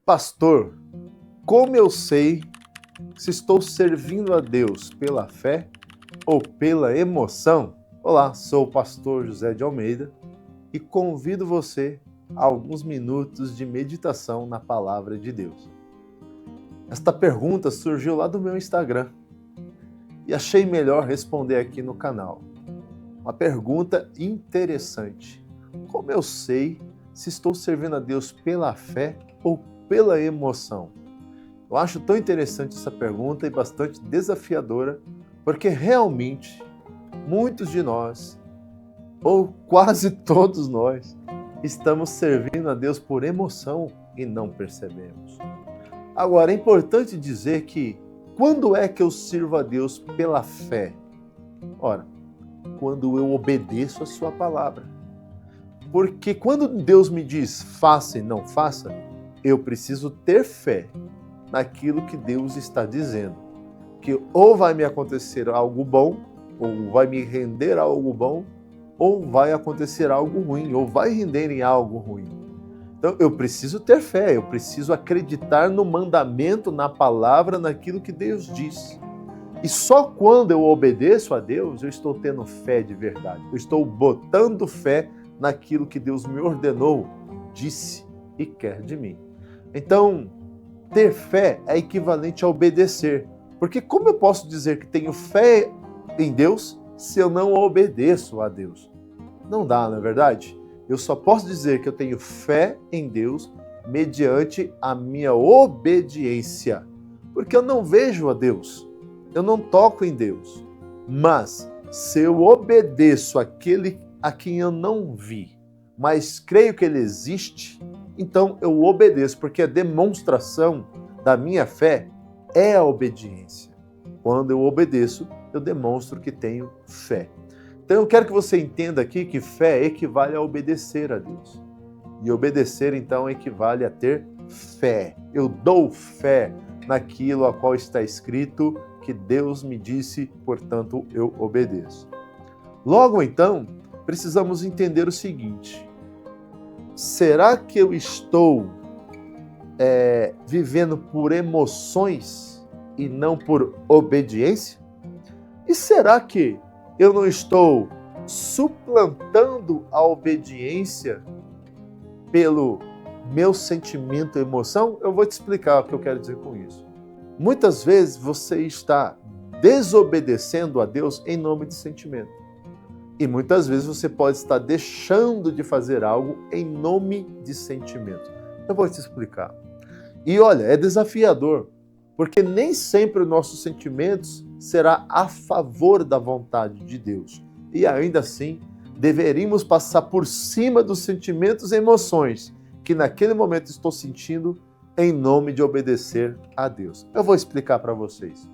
Pastor, como eu sei se estou servindo a Deus pela fé ou pela emoção? Olá, sou o pastor José de Almeida e convido você a alguns minutos de meditação na palavra de Deus. Esta pergunta surgiu lá do meu Instagram e achei melhor responder aqui no canal. Uma pergunta interessante. Como eu sei se estou servindo a Deus pela fé ou pela emoção? Eu acho tão interessante essa pergunta e bastante desafiadora, porque realmente muitos de nós, ou quase todos nós, estamos servindo a Deus por emoção e não percebemos. Agora, é importante dizer que quando é que eu sirvo a Deus pela fé? Ora, quando eu obedeço a sua palavra. Porque quando Deus me diz faça e não faça, eu preciso ter fé naquilo que Deus está dizendo. Que ou vai me acontecer algo bom, ou vai me render algo bom, ou vai acontecer algo ruim, ou vai render em algo ruim. Então eu preciso ter fé, eu preciso acreditar no mandamento, na palavra, naquilo que Deus diz. E só quando eu obedeço a Deus, eu estou tendo fé de verdade. Eu estou botando fé naquilo que Deus me ordenou, disse e quer de mim. Então, ter fé é equivalente a obedecer. Porque como eu posso dizer que tenho fé em Deus se eu não obedeço a Deus? Não dá, não é verdade? Eu só posso dizer que eu tenho fé em Deus mediante a minha obediência. Porque eu não vejo a Deus. Eu não toco em Deus, mas se eu obedeço aquele a quem eu não vi, mas creio que ele existe, então eu obedeço, porque a demonstração da minha fé é a obediência. Quando eu obedeço, eu demonstro que tenho fé. Então eu quero que você entenda aqui que fé equivale a obedecer a Deus. E obedecer, então, equivale a ter fé. Eu dou fé naquilo a qual está escrito que Deus me disse, portanto, eu obedeço. Logo, então, precisamos entender o seguinte: será que eu estou vivendo por emoções e não por obediência? E será que eu não estou suplantando a obediência pelo meu sentimento e emoção? Eu vou te explicar o que eu quero dizer com isso. Muitas vezes você está desobedecendo a Deus em nome de sentimento. E muitas vezes você pode estar deixando de fazer algo em nome de sentimento. Eu vou te explicar. E olha, é desafiador, porque nem sempre os nossos sentimentos será a favor da vontade de Deus. E ainda assim, deveríamos passar por cima dos sentimentos e emoções que naquele momento estou sentindo em nome de obedecer a Deus. Eu vou explicar para vocês.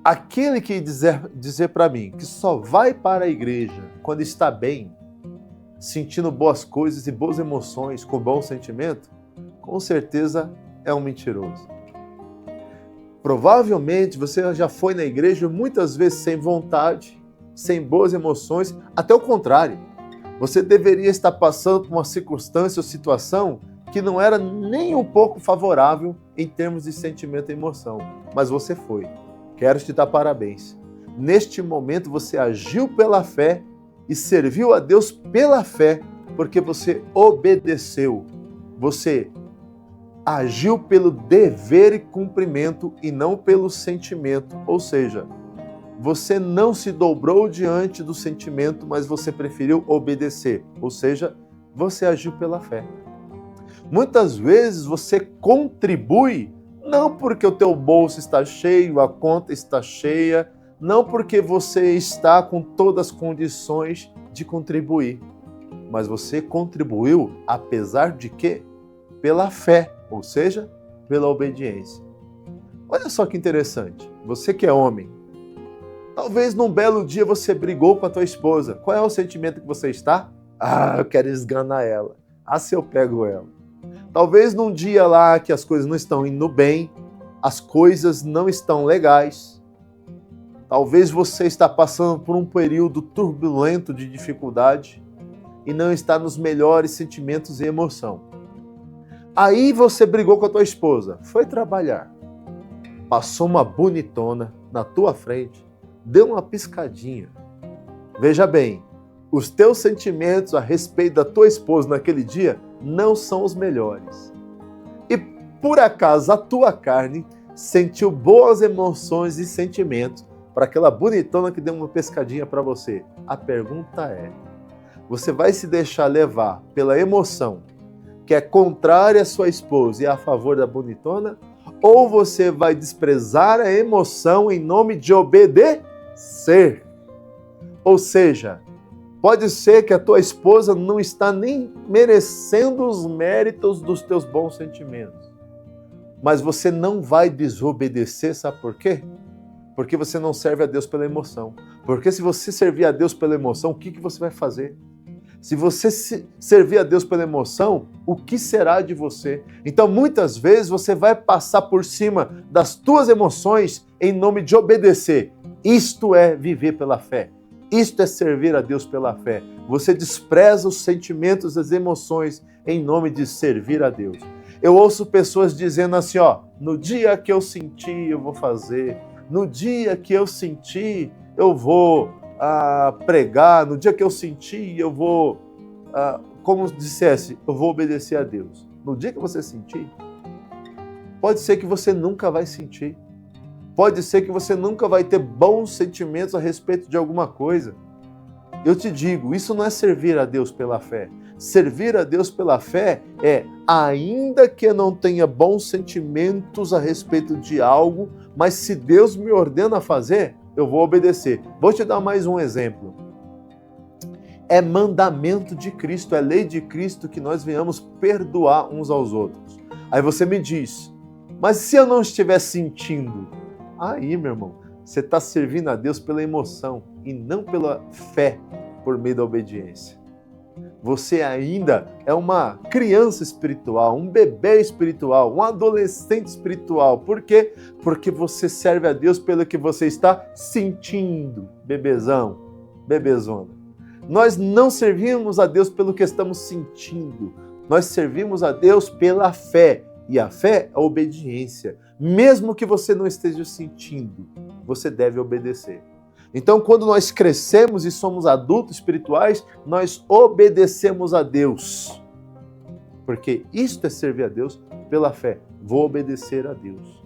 Aquele que dizer para mim que só vai para a igreja quando está bem, sentindo boas coisas e boas emoções, com bom sentimento, com certeza é um mentiroso. Provavelmente você já foi na igreja muitas vezes sem vontade, sem boas emoções, até o contrário. Você deveria estar passando por uma circunstância ou situação que não era nem um pouco favorável em termos de sentimento e emoção, mas você foi. Quero te dar parabéns. Neste momento você agiu pela fé e serviu a Deus pela fé, porque você obedeceu. Você agiu pelo dever e cumprimento e não pelo sentimento. Ou seja, você não se dobrou diante do sentimento, mas você preferiu obedecer. Ou seja, você agiu pela fé. Muitas vezes você contribui não porque o teu bolso está cheio, a conta está cheia, não porque você está com todas as condições de contribuir, mas você contribuiu apesar de quê? Pela fé, ou seja, pela obediência. Olha só que interessante, você que é homem, talvez num belo dia você brigou com a tua esposa. Qual é o sentimento que você está? Eu quero esganar ela. Se eu pego ela. Talvez num dia lá que as coisas não estão indo bem, as coisas não estão legais. Talvez você está passando por um período turbulento de dificuldade e não está nos melhores sentimentos e emoção. Aí você brigou com a tua esposa, foi trabalhar, passou uma bonitona na tua frente, deu uma piscadinha. Veja bem, os teus sentimentos a respeito da tua esposa naquele dia não são os melhores. E por acaso a tua carne sentiu boas emoções e sentimentos para aquela bonitona que deu uma pescadinha para você. A pergunta é, você vai se deixar levar pela emoção que é contrária à sua esposa e a favor da bonitona? Ou você vai desprezar a emoção em nome de obedecer? Ou seja, pode ser que a tua esposa não está nem merecendo os méritos dos teus bons sentimentos. Mas você não vai desobedecer, sabe por quê? Porque você não serve a Deus pela emoção. Porque se você servir a Deus pela emoção, o que você vai fazer? Se você servir a Deus pela emoção, o que será de você? Então, muitas vezes, você vai passar por cima das tuas emoções em nome de obedecer. Isto é viver pela fé. Isto é servir a Deus pela fé. Você despreza os sentimentos, as emoções, em nome de servir a Deus. Eu ouço pessoas dizendo assim, no dia que eu sentir, eu vou fazer. No dia que eu sentir, eu vou pregar. No dia que eu sentir, eu vou, como dissesse, eu vou obedecer a Deus. No dia que você sentir, pode ser que você nunca vai sentir. Pode ser que você nunca vai ter bons sentimentos a respeito de alguma coisa. Eu te digo, isso não é servir a Deus pela fé. Servir a Deus pela fé é, ainda que eu não tenha bons sentimentos a respeito de algo, mas se Deus me ordena a fazer, eu vou obedecer. Vou te dar mais um exemplo. É mandamento de Cristo, é lei de Cristo que nós venhamos perdoar uns aos outros. Aí você me diz, mas se eu não estiver sentindo? Aí, meu irmão, você está servindo a Deus pela emoção e não pela fé por meio da obediência. Você ainda é uma criança espiritual, um bebê espiritual, um adolescente espiritual. Por quê? Porque você serve a Deus pelo que você está sentindo, bebezão, bebezona. Nós não servimos a Deus pelo que estamos sentindo, nós servimos a Deus pela fé. E a fé é a obediência. Mesmo que você não esteja sentindo, você deve obedecer. Então, quando nós crescemos e somos adultos espirituais, nós obedecemos a Deus. Porque isto é servir a Deus pela fé. Vou obedecer a Deus.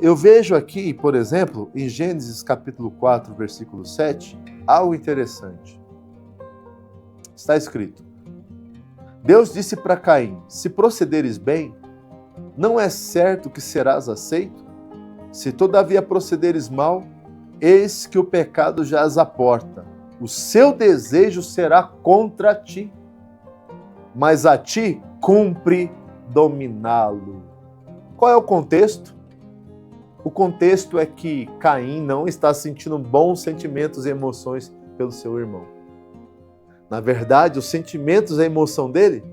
Eu vejo aqui, por exemplo, em Gênesis capítulo 4, versículo 7, algo interessante. Está escrito: Deus disse para Caim, se procederes bem, não é certo que serás aceito? Se todavia procederes mal, eis que o pecado jaz à porta. O seu desejo será contra ti, mas a ti cumpre dominá-lo. Qual é o contexto? O contexto é que Caim não está sentindo bons sentimentos e emoções pelo seu irmão. Na verdade, os sentimentos e a emoção dele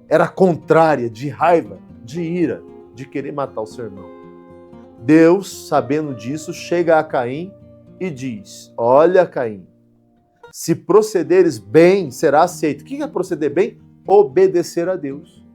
era contrária, de raiva, de ira, de querer matar o seu irmão. Deus, sabendo disso, chega a Caim e diz: olha, Caim, se procederes bem, será aceito. O que é proceder bem? Obedecer a Deus.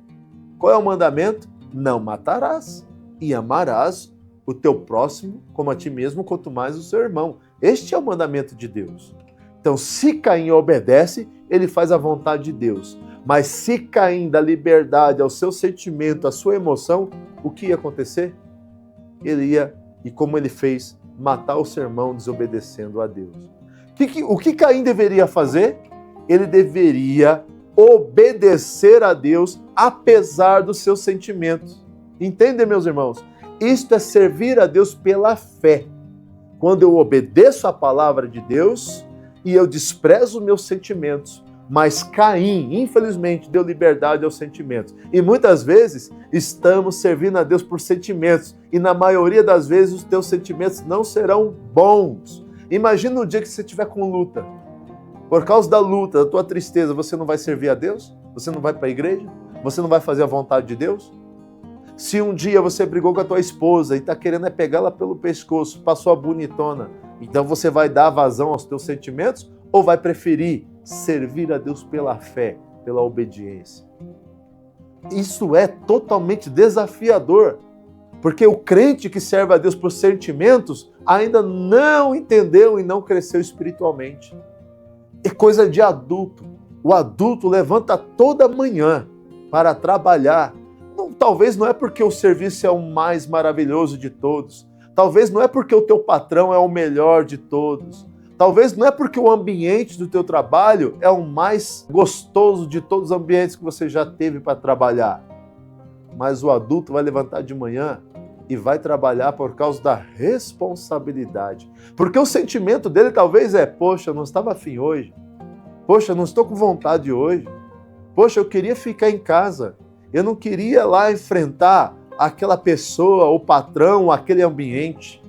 Qual é o mandamento? Não matarás e amarás o teu próximo como a ti mesmo, quanto mais o seu irmão. Este é o mandamento de Deus. Então, se Caim obedece, ele faz a vontade de Deus. Mas se Caim dá liberdade ao seu sentimento, à sua emoção, o que ia acontecer? Ele ia, e como ele fez, matar o seu irmão desobedecendo a Deus. O que Caim deveria fazer? Ele deveria obedecer a Deus apesar dos seus sentimentos. Entendem, meus irmãos? Isto é servir a Deus pela fé. Quando eu obedeço a palavra de Deus e eu desprezo meus sentimentos, mas Caim, infelizmente, deu liberdade aos sentimentos. E muitas vezes estamos servindo a Deus por sentimentos. E na maioria das vezes os teus sentimentos não serão bons. Imagina o dia que você estiver com luta. Por causa da luta, da tua tristeza, você não vai servir a Deus? Você não vai para a igreja? Você não vai fazer a vontade de Deus? Se um dia você brigou com a tua esposa e está querendo pegá-la pelo pescoço, passou a bonitona, então você vai dar vazão aos teus sentimentos ou vai preferir servir a Deus pela fé, pela obediência? Isso é totalmente desafiador, porque o crente que serve a Deus por sentimentos ainda não entendeu e não cresceu espiritualmente. É coisa de adulto. O adulto levanta toda manhã para trabalhar. Talvez não é porque o serviço é o mais maravilhoso de todos. Talvez não é porque o teu patrão é o melhor de todos. Talvez não é porque o ambiente do teu trabalho é o mais gostoso de todos os ambientes que você já teve para trabalhar. Mas o adulto vai levantar de manhã e vai trabalhar por causa da responsabilidade. Porque o sentimento dele talvez é: poxa, eu não estava afim hoje. Poxa, eu não estou com vontade hoje. Poxa, eu queria ficar em casa. Eu não queria lá enfrentar aquela pessoa, o patrão, aquele ambiente.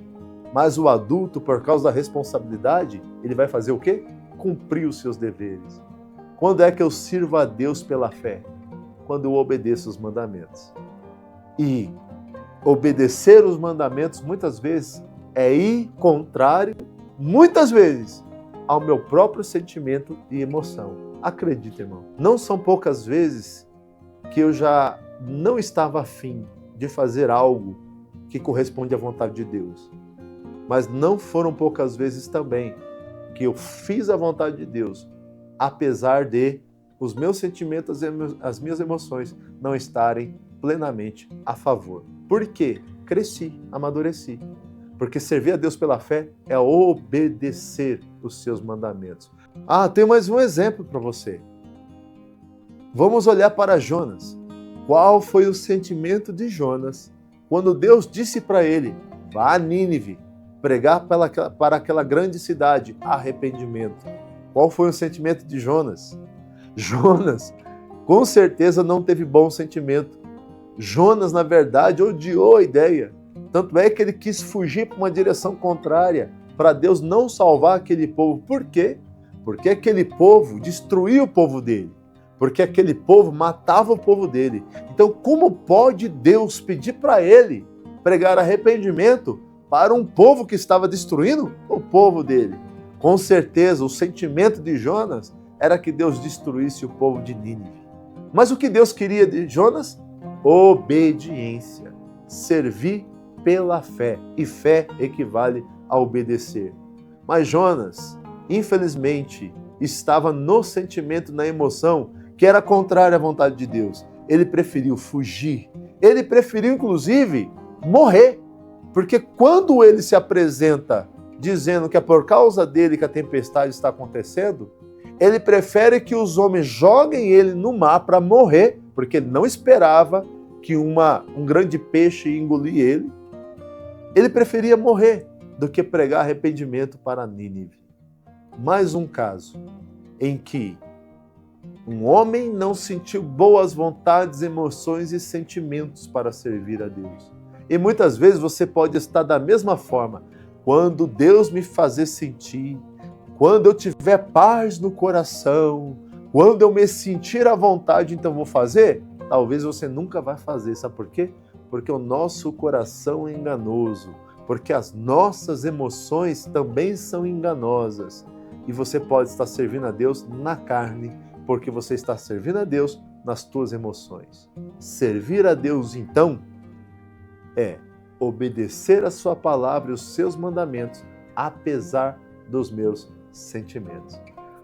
Mas o adulto, por causa da responsabilidade, ele vai fazer o quê? Cumprir os seus deveres. Quando é que eu sirvo a Deus pela fé? Quando eu obedeço os mandamentos. E obedecer os mandamentos, muitas vezes, é ir contrário, muitas vezes, ao meu próprio sentimento e emoção. Acredita, irmão, não são poucas vezes que eu já não estava afim de fazer algo que corresponde à vontade de Deus. Mas não foram poucas vezes também que eu fiz a vontade de Deus, apesar de os meus sentimentos e as minhas emoções não estarem plenamente a favor. Por quê? Cresci, amadureci. Porque servir a Deus pela fé é obedecer os seus mandamentos. Tenho mais um exemplo para você. Vamos olhar para Jonas. Qual foi o sentimento de Jonas quando Deus disse para ele: vá a Nínive, pregar para aquela grande cidade, arrependimento? Qual foi o sentimento de Jonas? Jonas, com certeza, não teve bom sentimento. Jonas, na verdade, odiou a ideia. Tanto é que ele quis fugir para uma direção contrária, para Deus não salvar aquele povo. Por quê? Porque aquele povo destruía o povo dele. Porque aquele povo matava o povo dele. Então, como pode Deus pedir para ele pregar arrependimento para um povo que estava destruindo o povo dele? Com certeza, o sentimento de Jonas era que Deus destruísse o povo de Nínive. Mas o que Deus queria de Jonas? Obediência. Servir pela fé. E fé equivale a obedecer. Mas Jonas, infelizmente, estava no sentimento, na emoção, que era contrária à vontade de Deus. Ele preferiu fugir. Ele preferiu, inclusive, morrer. Porque quando ele se apresenta dizendo que é por causa dele que a tempestade está acontecendo, ele prefere que os homens joguem ele no mar para morrer, porque ele não esperava que um grande peixe ia engolir ele. Ele preferia morrer do que pregar arrependimento para Nínive. Mais um caso em que um homem não sentiu boas vontades, emoções e sentimentos para servir a Deus. E muitas vezes você pode estar da mesma forma. Quando Deus me fazer sentir, quando eu tiver paz no coração, quando eu me sentir à vontade, então vou fazer? Talvez você nunca vai fazer. Sabe por quê? Porque o nosso coração é enganoso. Porque as nossas emoções também são enganosas. E você pode estar servindo a Deus na carne, porque você está servindo a Deus nas tuas emoções. Servir a Deus, então, é obedecer a sua palavra e os seus mandamentos, apesar dos meus sentimentos.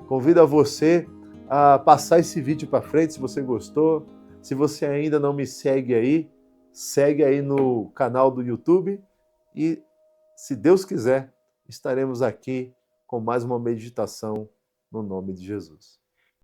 Convido a você a passar esse vídeo para frente, se você gostou. Se você ainda não me segue aí no canal do YouTube. E, se Deus quiser, estaremos aqui com mais uma meditação no nome de Jesus.